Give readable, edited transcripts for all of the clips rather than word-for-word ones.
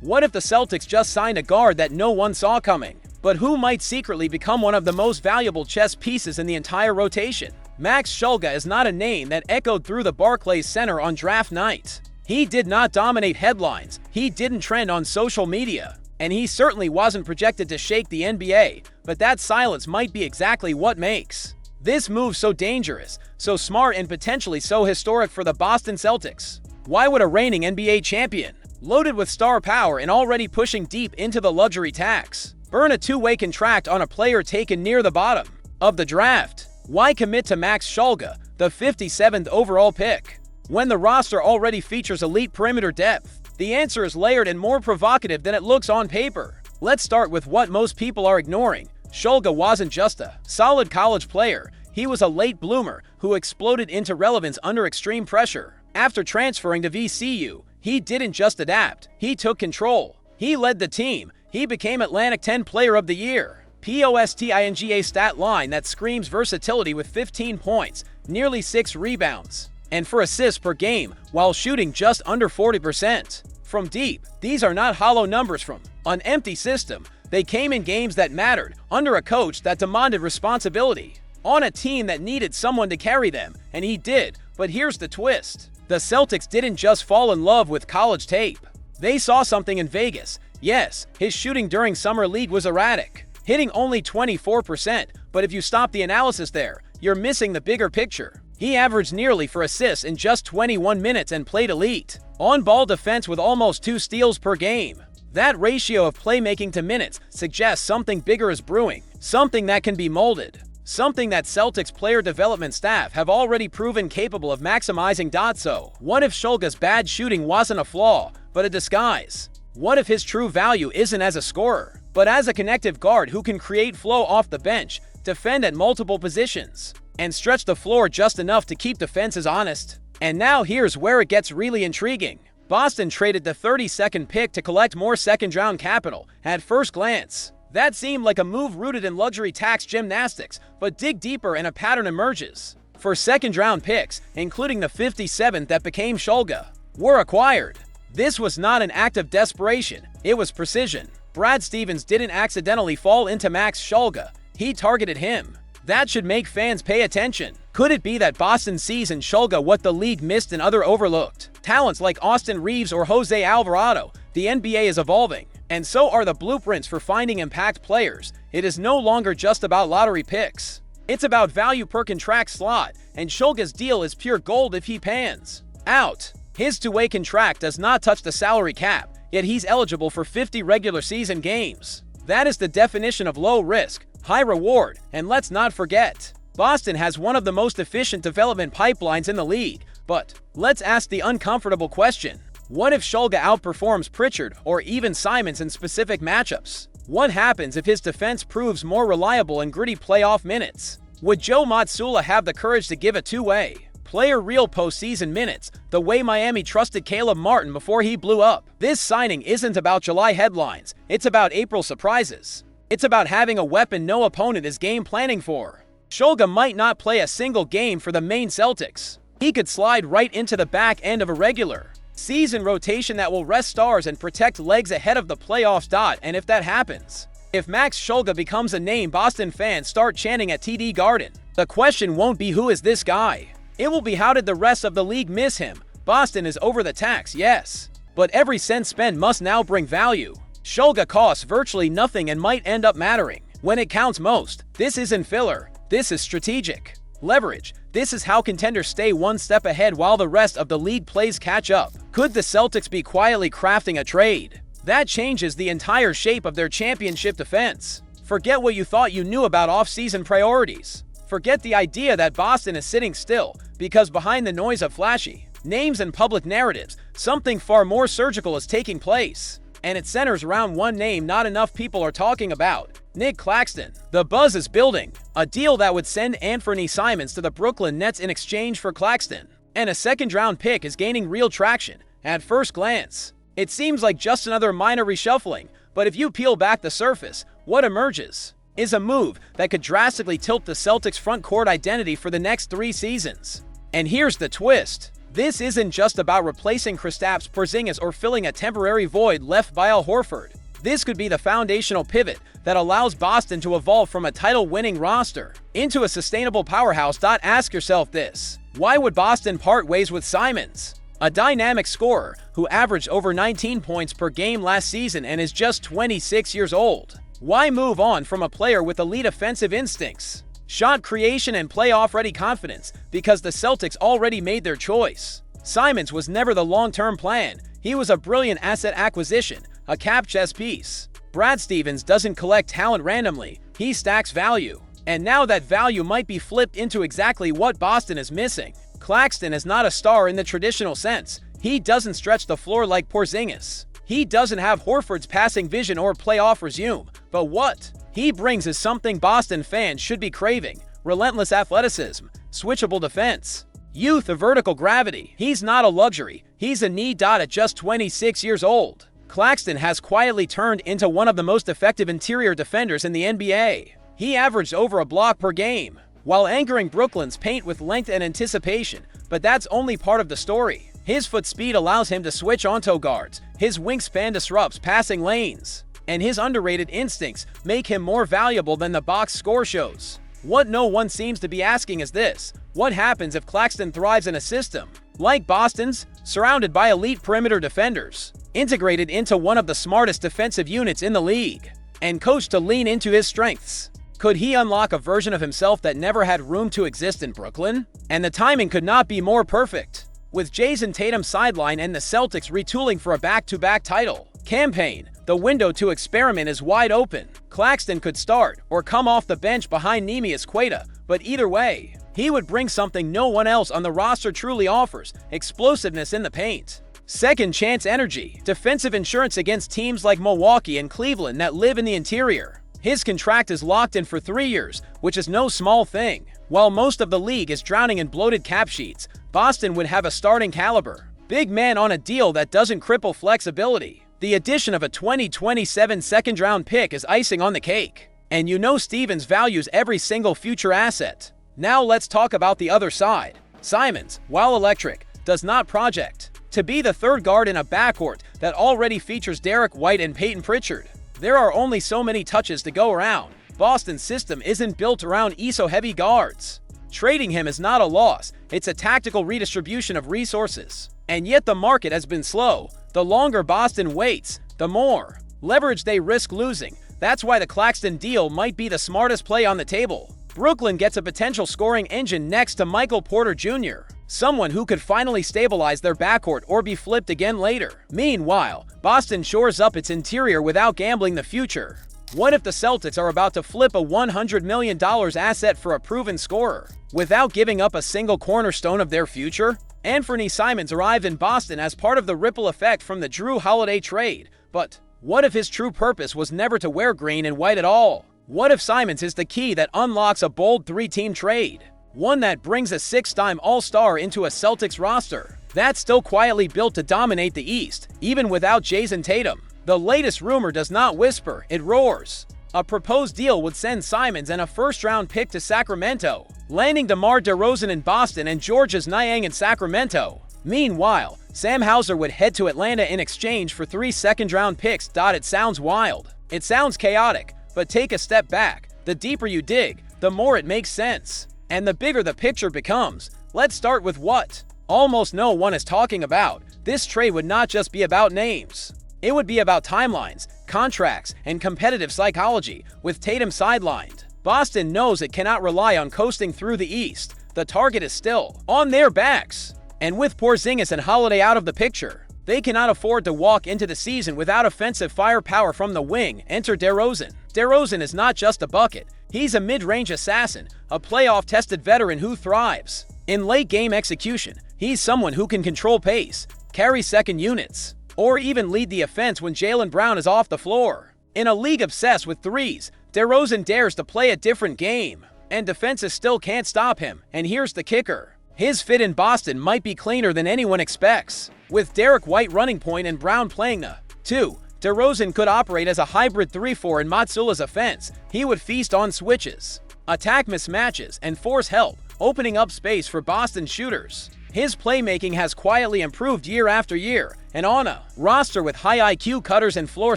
What if the Celtics just signed a guard that no one saw coming, but who might secretly become one of the most valuable chess pieces in the entire rotation? Max Shulga is not a name that echoed through the Barclays Center on draft night. He did not dominate headlines, he didn't trend on social media, and he certainly wasn't projected to shake the NBA, but that silence might be exactly what makes this move so dangerous, so smart, and potentially so historic for the Boston Celtics. Why would a reigning NBA champion, loaded with star power and already pushing deep into the luxury tax, burn a two-way contract on a player taken near the bottom of the draft? Why commit to Max Shulga, the 57th overall pick, when the roster already features elite perimeter depth? The answer is layered and more provocative than it looks on paper. Let's start with what most people are ignoring. Shulga wasn't just a solid college player, he was a late bloomer who exploded into relevance under extreme pressure. After transferring to VCU, he didn't just adapt, he took control. He led the team, he became Atlantic 10 Player of the Year. Postinga stat line that screams versatility with 15 points, nearly 6 rebounds, and 4 assists per game while shooting just under 40%. From deep, these are not hollow numbers from an empty system. They came in games that mattered, under a coach that demanded responsibility, on a team that needed someone to carry them, and he did. But here's the twist. The Celtics didn't just fall in love with college tape. They saw something in Vegas. Yes, his shooting during Summer League was erratic, hitting only 24%, but if you stop the analysis there, you're missing the bigger picture. He averaged nearly 4 assists in just 21 minutes and played elite on-ball defense with almost 2 steals per game. That ratio of playmaking to minutes suggests something bigger is brewing, something that can be molded, something that Celtics player development staff have already proven capable of maximizing. So, what if Shulga's bad shooting wasn't a flaw, but a disguise? What if his true value isn't as a scorer, but as a connective guard who can create flow off the bench, defend at multiple positions, and stretch the floor just enough to keep defenses honest? And now here's where it gets really intriguing. Boston traded the 32nd pick to collect more second-round capital. At first glance, that seemed like a move rooted in luxury tax gymnastics, but dig deeper and a pattern emerges. For second-round picks, including the 57th that became Shulga, were acquired. This was not an act of desperation, it was precision. Brad Stevens didn't accidentally fall into Max Shulga, he targeted him. That should make fans pay attention. Could it be that Boston sees in Shulga what the league missed and other overlooked talents like Austin Reeves or Jose Alvarado? The NBA is evolving, and so are the blueprints for finding impact players. It is no longer just about lottery picks. It's about value per contract slot, and Shulga's deal is pure gold if he pans out. His two-way contract does not touch the salary cap, yet he's eligible for 50 regular season games. That is the definition of low risk, high reward, and let's not forget, Boston has one of the most efficient development pipelines in the league. But let's ask the uncomfortable question. What if Shulga outperforms Pritchard or even Simons in specific matchups? What happens if his defense proves more reliable in gritty playoff minutes? Would Joe Mazzulla have the courage to give a two-way player real postseason minutes, the way Miami trusted Caleb Martin before he blew up? This signing isn't about July headlines, it's about April surprises. It's about having a weapon no opponent is game planning for. Shulga might not play a single game for the main Celtics. He could slide right into the back end of a regular season rotation that will rest stars and protect legs ahead of the playoffs. And if that happens, if Max Shulga becomes a name Boston fans start chanting at TD Garden, the question won't be who is this guy? It will be how did the rest of the league miss him? Boston is over the tax, yes, but every cent spent must now bring value. Shulga costs virtually nothing and might end up mattering when it counts most. This isn't filler, this is strategic leverage. This is how contenders stay one step ahead while the rest of the league plays catch up. Could the Celtics be quietly crafting a trade that changes the entire shape of their championship defense? Forget what you thought you knew about offseason priorities. Forget the idea that Boston is sitting still, because behind the noise of flashy names and public narratives, something far more surgical is taking place. And it centers around one name not enough people are talking about: Nick Claxton. The buzz is building. A deal that would send Anthony Simons to the Brooklyn Nets in exchange for Claxton. And a second-round pick is gaining real traction. At first glance, it seems like just another minor reshuffling, but if you peel back the surface, what emerges is a move that could drastically tilt the Celtics' front court identity for the next 3 seasons. And here's the twist. This isn't just about replacing Kristaps Porzingis or filling a temporary void left by Al Horford. This could be the foundational pivot that allows Boston to evolve from a title-winning roster into a sustainable powerhouse. Ask yourself this: why would Boston part ways with Simons, a dynamic scorer who averaged over 19 points per game last season and is just 26 years old? Why move on from a player with elite offensive instincts, shot creation, and playoff-ready confidence because the Celtics already made their choice? Simons was never the long-term plan. He was a brilliant asset acquisition, a cap chess piece. Brad Stevens doesn't collect talent randomly, he stacks value. And now that value might be flipped into exactly what Boston is missing. Claxton is not a star in the traditional sense. He doesn't stretch the floor like Porzingis. He doesn't have Horford's passing vision or playoff resume. But what he brings is something Boston fans should be craving: relentless athleticism, switchable defense, youth of vertical gravity. He's not a luxury, he's a need. At just 26 years old, Claxton has quietly turned into one of the most effective interior defenders in the NBA. He averaged over a block per game, while anchoring Brooklyn's paint with length and anticipation. But that's only part of the story. His foot speed allows him to switch onto guards, his wingspan disrupts passing lanes, and his underrated instincts make him more valuable than the box score shows. What no one seems to be asking is this: what happens if Claxton thrives in a system like Boston's, surrounded by elite perimeter defenders, integrated into one of the smartest defensive units in the league, and coached to lean into his strengths? Could he unlock a version of himself that never had room to exist in Brooklyn? And the timing could not be more perfect. With Jason Tatum sidelined and the Celtics retooling for a back-to-back title campaign, the window to experiment is wide open. Claxton could start or come off the bench behind Neemias Queta, but either way, he would bring something no one else on the roster truly offers: explosiveness in the paint, second chance energy, defensive insurance against teams like Milwaukee and Cleveland that live in the interior. His contract is locked in for 3 years, which is no small thing. While most of the league is drowning in bloated cap sheets, Boston would have a starting caliber big man on a deal that doesn't cripple flexibility. The addition of a 2027 second-round pick is icing on the cake. And you know Stevens values every single future asset. Now let's talk about the other side. Simons, while electric, does not project to be the third guard in a backcourt that already features Derek White and Peyton Pritchard. There are only so many touches to go around. Boston's system isn't built around ISO-heavy guards. Trading him is not a loss, it's a tactical redistribution of resources. And yet the market has been slow. The longer Boston waits, the more leverage they risk losing. That's why the Claxton deal might be the smartest play on the table. Brooklyn gets a potential scoring engine next to Michael Porter Jr., someone who could finally stabilize their backcourt or be flipped again later. Meanwhile, Boston shores up its interior without gambling the future. What if the Celtics are about to flip a $100 million asset for a proven scorer without giving up a single cornerstone of their future? Anthony Simons arrived in Boston as part of the ripple effect from the Jrue Holiday trade. But what if his true purpose was never to wear green and white at all? What if Simons is the key that unlocks a bold 3-team trade? One that brings a 6-time All-Star into a Celtics roster that's still quietly built to dominate the East, even without Jason Tatum. The latest rumor does not whisper, it roars. A proposed deal would send Simons and a first-round pick to Sacramento, landing DeMar DeRozan in Boston and Georges Niang in Sacramento. Meanwhile, Sam Hauser would head to Atlanta in exchange for 3 second-round picks. It sounds wild. It sounds chaotic, but take a step back. The deeper you dig, the more it makes sense. And the bigger the picture becomes. Let's start with what almost no one is talking about. This trade would not just be about names. It would be about timelines, contracts, and competitive psychology. With Tatum sidelined, Boston knows it cannot rely on coasting through the East. The target is still on their backs. And with Porzingis and Holiday out of the picture, they cannot afford to walk into the season without offensive firepower from the wing. Enter DeRozan. DeRozan is not just a bucket. He's a mid-range assassin, a playoff-tested veteran who thrives in late-game execution. He's someone who can control pace, carry second units, or even lead the offense when Jaylen Brown is off the floor. In a league obsessed with threes, DeRozan dares to play a different game, and defenses still can't stop him. And here's the kicker. His fit in Boston might be cleaner than anyone expects. With Derek White running point and Brown playing the 2, DeRozan could operate as a hybrid 3-4 in Matsula's offense. He would feast on switches, attack mismatches, and force help, opening up space for Boston shooters. His playmaking has quietly improved year after year, and on a roster with high IQ cutters and floor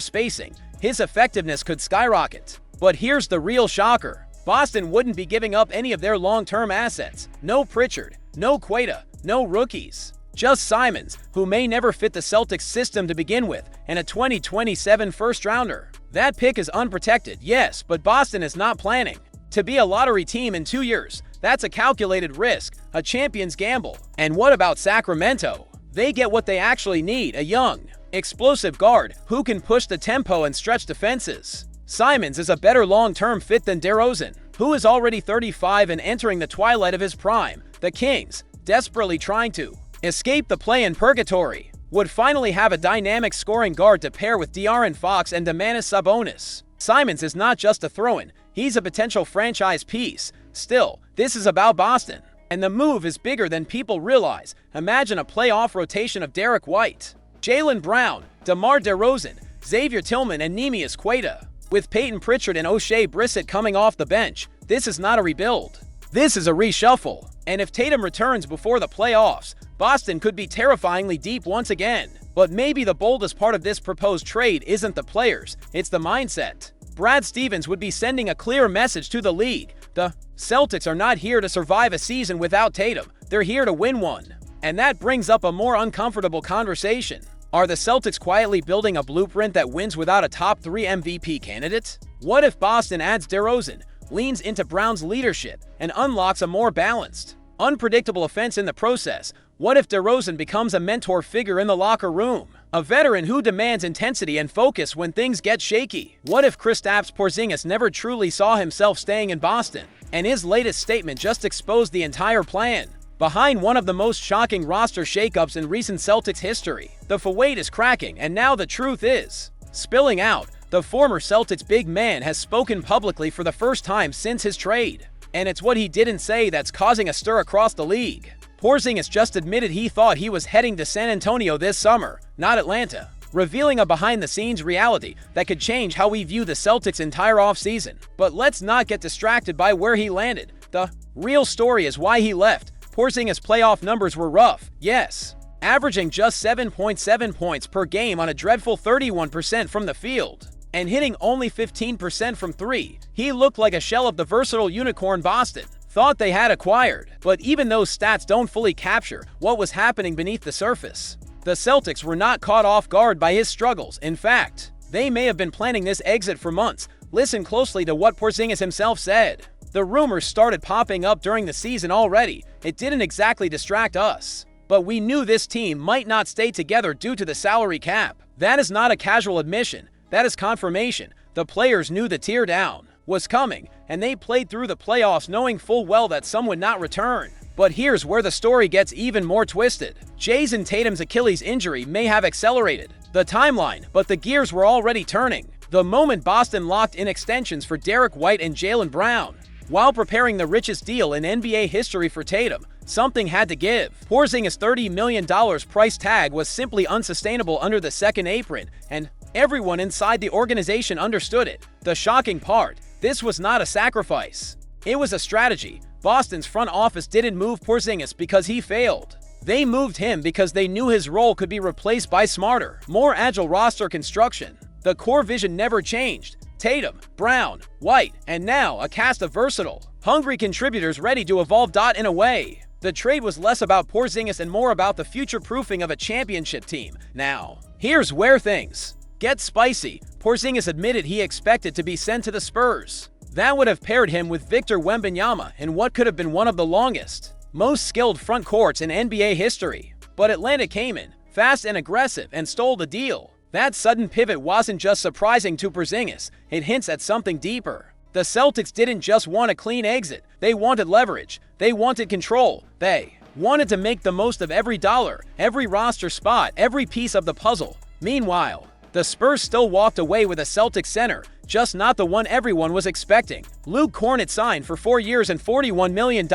spacing, his effectiveness could skyrocket. But here's the real shocker. Boston wouldn't be giving up any of their long-term assets. No Pritchard, no Queta, no rookies. Just Simons, who may never fit the Celtics system to begin with, and a 2027 first-rounder. That pick is unprotected, yes, but Boston is not planning to be a lottery team in 2 years. That's a calculated risk, a champion's gamble. And what about Sacramento? They get what they actually need, a young, explosive guard who can push the tempo and stretch defenses. Simons is a better long-term fit than DeRozan, who is already 35 and entering the twilight of his prime. The Kings, desperately trying to escape the play-in purgatory, would finally have a dynamic scoring guard to pair with De'Aaron Fox and Domantas Sabonis. Simons is not just a throw-in, he's a potential franchise piece. Still, this is about Boston, and the move is bigger than people realize. Imagine a playoff rotation of Derek White, Jaylen Brown, DeMar DeRozan, Xavier Tillman, and Neemias Queta. With Peyton Pritchard and O'Shea Brissett coming off the bench, this is not a rebuild. This is a reshuffle. And if Tatum returns before the playoffs, Boston could be terrifyingly deep once again. But maybe the boldest part of this proposed trade isn't the players, it's the mindset. Brad Stevens would be sending a clear message to the league. The Celtics are not here to survive a season without Tatum, they're here to win one. And that brings up a more uncomfortable conversation. Are the Celtics quietly building a blueprint that wins without a top 3 MVP candidate? What if Boston adds DeRozan, leans into Brown's leadership, and unlocks a more balanced, unpredictable offense in the process? What if DeRozan becomes a mentor figure in the locker room? A veteran who demands intensity and focus when things get shaky? What if Kristaps Porzingis never truly saw himself staying in Boston, and his latest statement just exposed the entire plan? Behind one of the most shocking roster shakeups in recent Celtics history, the façade is cracking, and now the truth is spilling out. The former Celtics big man has spoken publicly for the first time since his trade, and it's what he didn't say that's causing a stir across the league. Porzingis just admitted he thought he was heading to San Antonio this summer, not Atlanta, revealing a behind-the-scenes reality that could change how we view the Celtics' entire offseason. But let's not get distracted by where he landed. The real story is why he left. Porzingis' playoff numbers were rough, yes, averaging just 7.7 points per game on a dreadful 31% from the field, and hitting only 15% from 3. He looked like a shell of the versatile unicorn Boston thought they had acquired. But even those stats don't fully capture what was happening beneath the surface. The Celtics were not caught off guard by his struggles. In fact, they may have been planning this exit for months. Listen closely to what Porzingis himself said. The rumors started popping up during the season already. It didn't exactly distract us, but we knew this team might not stay together due to the salary cap. That is not a casual admission. That is confirmation. The players knew the teardown was coming, and they played through the playoffs knowing full well that some would not return. But here's where the story gets even more twisted. Jason Tatum's Achilles injury may have accelerated the timeline, but the gears were already turning the moment Boston locked in extensions for Derek White and Jaylen Brown. While preparing the richest deal in NBA history for Tatum, something had to give. Porzingis' $30 million price tag was simply unsustainable under the second apron, and everyone inside the organization understood it. The shocking part, this was not a sacrifice. It was a strategy. Boston's front office didn't move Porzingis because he failed. They moved him because they knew his role could be replaced by smarter, more agile roster construction. The core vision never changed. Tatum, Brown, White, and now a cast of versatile, hungry contributors ready to evolve. In a way, the trade was less about Porzingis and more about the future-proofing of a championship team. Now, here's where things get spicy. Porzingis admitted he expected to be sent to the Spurs. That would have paired him with Victor Wembanyama in what could have been one of the longest, most skilled front courts in NBA history. But Atlanta came in, fast and aggressive, and stole the deal. That sudden pivot wasn't just surprising to Porzingis, it hints at something deeper. The Celtics didn't just want a clean exit, they wanted leverage, they wanted control, they wanted to make the most of every dollar, every roster spot, every piece of the puzzle. Meanwhile, the Spurs still walked away with a Celtics center, just not the one everyone was expecting. Luke Kornet signed for 4 years and $41 million,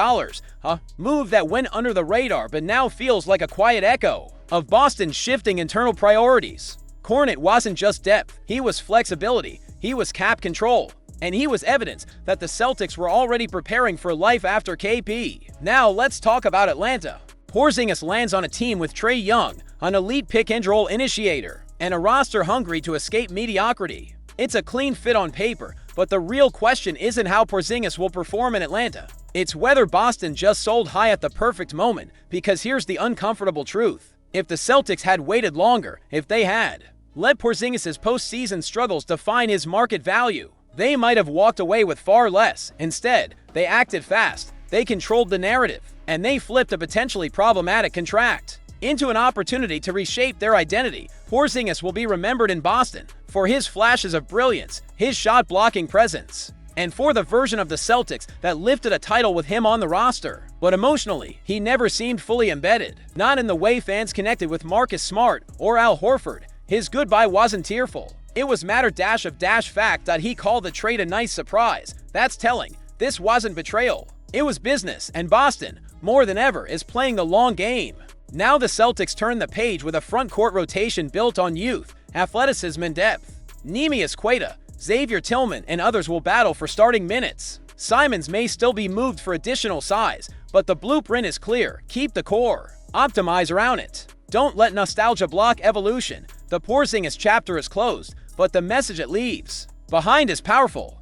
a move that went under the radar but now feels like a quiet echo of Boston's shifting internal priorities. Kornet wasn't just depth, he was flexibility, he was cap control, and he was evidence that the Celtics were already preparing for life after KP. Now let's talk about Atlanta. Porzingis lands on a team with Trae Young, an elite pick-and-roll initiator, and a roster hungry to escape mediocrity. It's a clean fit on paper, but the real question isn't how Porzingis will perform in Atlanta. It's whether Boston just sold high at the perfect moment, because here's the uncomfortable truth. If the Celtics had waited longer, if they had let Porzingis' postseason struggles define his market value, they might have walked away with far less. Instead, they acted fast, they controlled the narrative, and they flipped a potentially problematic contract into an opportunity to reshape their identity. Porzingis will be remembered in Boston for his flashes of brilliance, his shot-blocking presence, and for the version of the Celtics that lifted a title with him on the roster. But emotionally, he never seemed fully embedded. Not in the way fans connected with Marcus Smart or Al Horford. His goodbye wasn't tearful. It was matter-of-fact that he called the trade a nice surprise. That's telling. This wasn't betrayal. It was business, and Boston, more than ever, is playing the long game. Now the Celtics turn the page with a front-court rotation built on youth, athleticism, and depth. Neemias Queta, Xavier Tillman, and others will battle for starting minutes. Simons may still be moved for additional size, but the blueprint is clear. Keep the core. Optimize around it. Don't let nostalgia block evolution. The Porzingis chapter is closed, but the message it leaves behind is powerful.